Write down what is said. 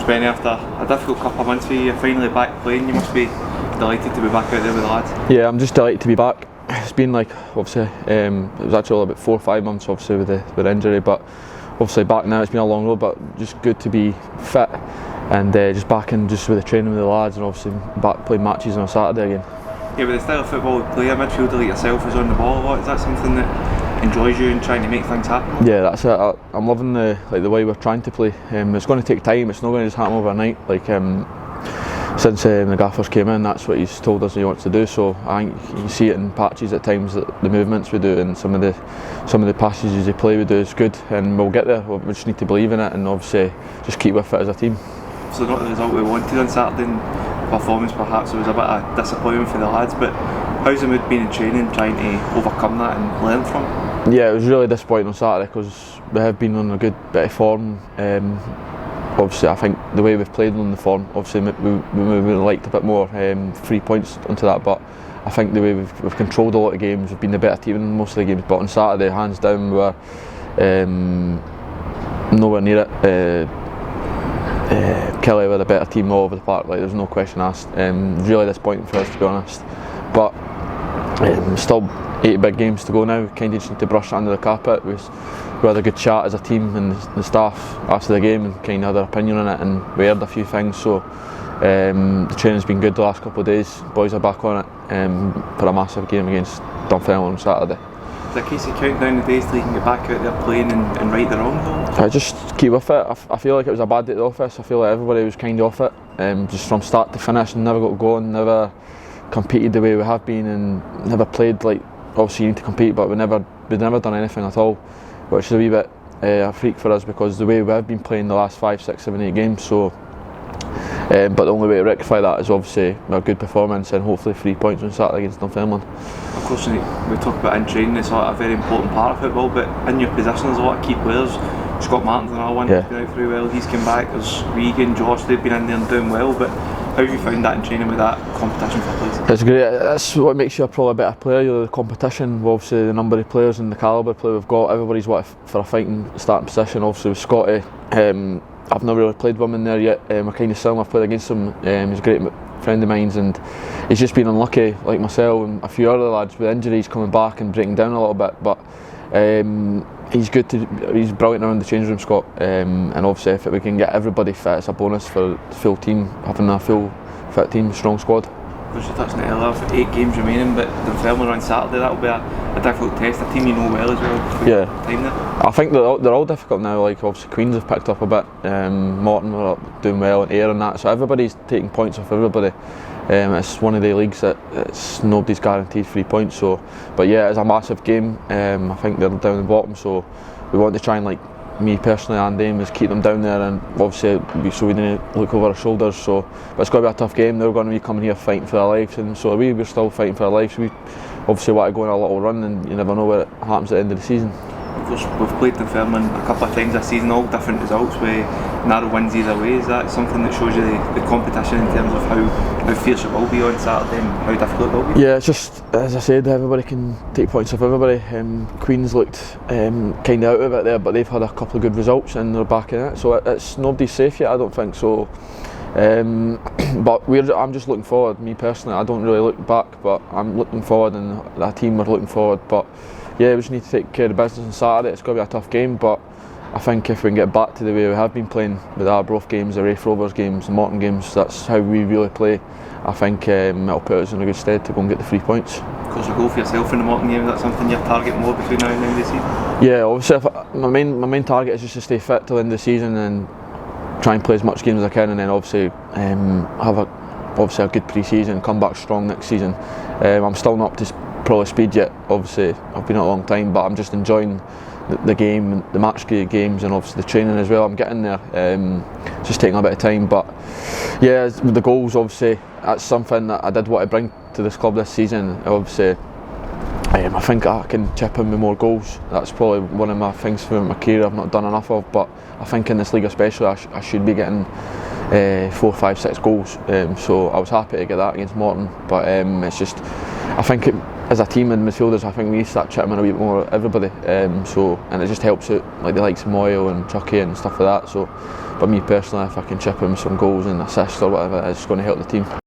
Benny, after a difficult couple of months for you, you're finally back playing. You must be delighted to be back out there with the lads. Yeah, I'm just delighted to be back. It's been like, obviously, it was actually about 4 or 5 months obviously with the injury, but obviously back now. It's been a long road, but just good to be fit and just back in just with the training with the lads, and obviously back playing matches on a Saturday again. Yeah, with the style of football we play, a midfielder like yourself is on the ball a lot. Is that something that enjoys you and trying to make things happen? Yeah, that's it. I'm loving the way we're trying to play. It's going to take time. It's not going to just happen overnight. Since the gaffers came in, that's what he's told us he wants to do. So I think you see it in patches at times, that the movements we do and some of the passages they play we do is good, and we'll get there. We just need to believe in it and obviously just keep with it as a team. So not the result we wanted on Saturday. Performance perhaps it was a bit of disappointment for the lads, but how's the mood been in training, trying to overcome that and learn from it? Yeah, it was really disappointing on Saturday because we have been on a good bit of form. Obviously I think the way we've played on the form, obviously we would have liked a bit more 3 points onto that, but I think the way we've controlled a lot of games, we've been the better team in most of the games, but on Saturday hands down we were nowhere near it. Kelly were a better team all over the park, like there's no question asked. Really disappointing for us, to be honest, but still 8 big games to go now. Kind of just need to brush it under the carpet. We had a good chat as a team and the staff after the game and kind of had our opinion on it, and we heard a few things. So the training's been good the last couple of days. Boys are back on it for a massive game against Dunfermline on Saturday. Is it a case of counting down the days till you can get back out there playing and right the wrong though? I just keep with it. I feel like it was a bad day at the office. I feel like everybody was kind of off it, just from start to finish, and never got going, never competed the way we have been, and never played like, obviously you need to compete, but we've never done anything at all, which is a wee bit a freak for us because the way we have been playing the last 5, 6, 7, 8 games. So but the only way to rectify that is obviously a good performance and hopefully 3 points on Saturday against Dunfermline. Of course, we talk about in training, it's a very important part of football, but in your position there's a lot of key players. Scott Martin's another one, he's been out very well, he's come back. There's Regan, Josh, they've been in there and doing well, but how have you found that in training with that competition for place? It's great. That's what makes you probably a better player, the competition. Obviously the number of players and the calibre of player we've got, everybody's for a fighting starting position. Obviously with Scotty, I've never really played with him in there yet. We're kind of similar. I've played against him. He's a great friend of mine, and he's just been unlucky, like myself and a few other lads, with injuries coming back and breaking down a little bit. But he's brilliant around the change room, Scott. And obviously, if we can get everybody fit, it's a bonus for the full team, having a full fit team, strong squad. Just touching it earlier, 8 games remaining, but Dunfermline on Saturday, that'll be a difficult test. A team you know well as well. Yeah. Time there. I think they're all difficult now. Like obviously Queens have picked up a bit. Morton were up doing well, and Ayr and that. So everybody's taking points off everybody. It's one of the leagues that nobody's guaranteed 3 points. So, but yeah, it's a massive game. I think they're down the bottom, so we want to try and, like me personally and them, is keep them down there, and obviously so we didn't look over our shoulders. So, but it's going to be a tough game. They're going to be coming here fighting for their lives, and so we're still fighting for our lives. We obviously want to go on a little run, and you never know what happens at the end of the season. Of course, we've played Dunfermline a couple of times this season, all different results with narrow wins either way. Is that something that shows you the competition in terms of how fierce it will be on Saturday and how difficult it will be? Yeah, it's just, as I said, everybody can take points off everybody. Queens looked kind of out of it there, but they've had a couple of good results and they're back in it. So it's nobody's safe yet, I don't think so. But I'm just looking forward. Me personally, I don't really look back, but I'm looking forward, and the team are looking forward. But yeah, we just need to take care of the business on Saturday. It's going to be a tough game, but I think if we can get back to the way we have been playing with the Arbroath games, the Raith Rovers games, the Morton games, that's how we really play. I think it'll put us in a good stead to go and get the 3 points. Of course, a goal for yourself in the Morton game, is that something you're targeting more between now and the end of the season? Yeah, obviously my main target is just to stay fit till the end of the season and try and play as much games as I can, and then obviously have a good pre-season, come back strong next season. I'm still not up to probably speed yet. Obviously I've been out a long time, but I'm just enjoying the game, the match games, and obviously the training as well. I'm getting there, just taking a bit of time. But yeah, with the goals, obviously that's something that I did want to bring to this club this season. Obviously I think I can chip in with more goals. That's probably one of my things for my career I've not done enough of, but I think in this league especially I should be getting 4, 5, 6 goals. So I was happy to get that against Morton, but it's just, I think as a team and midfielders, I think we need to start chipping in a bit more everybody. And it just helps out like the likes of Moyle and Chucky and stuff like that. So, but But me personally, if I can chip in some goals and assists or whatever, it's going to help the team.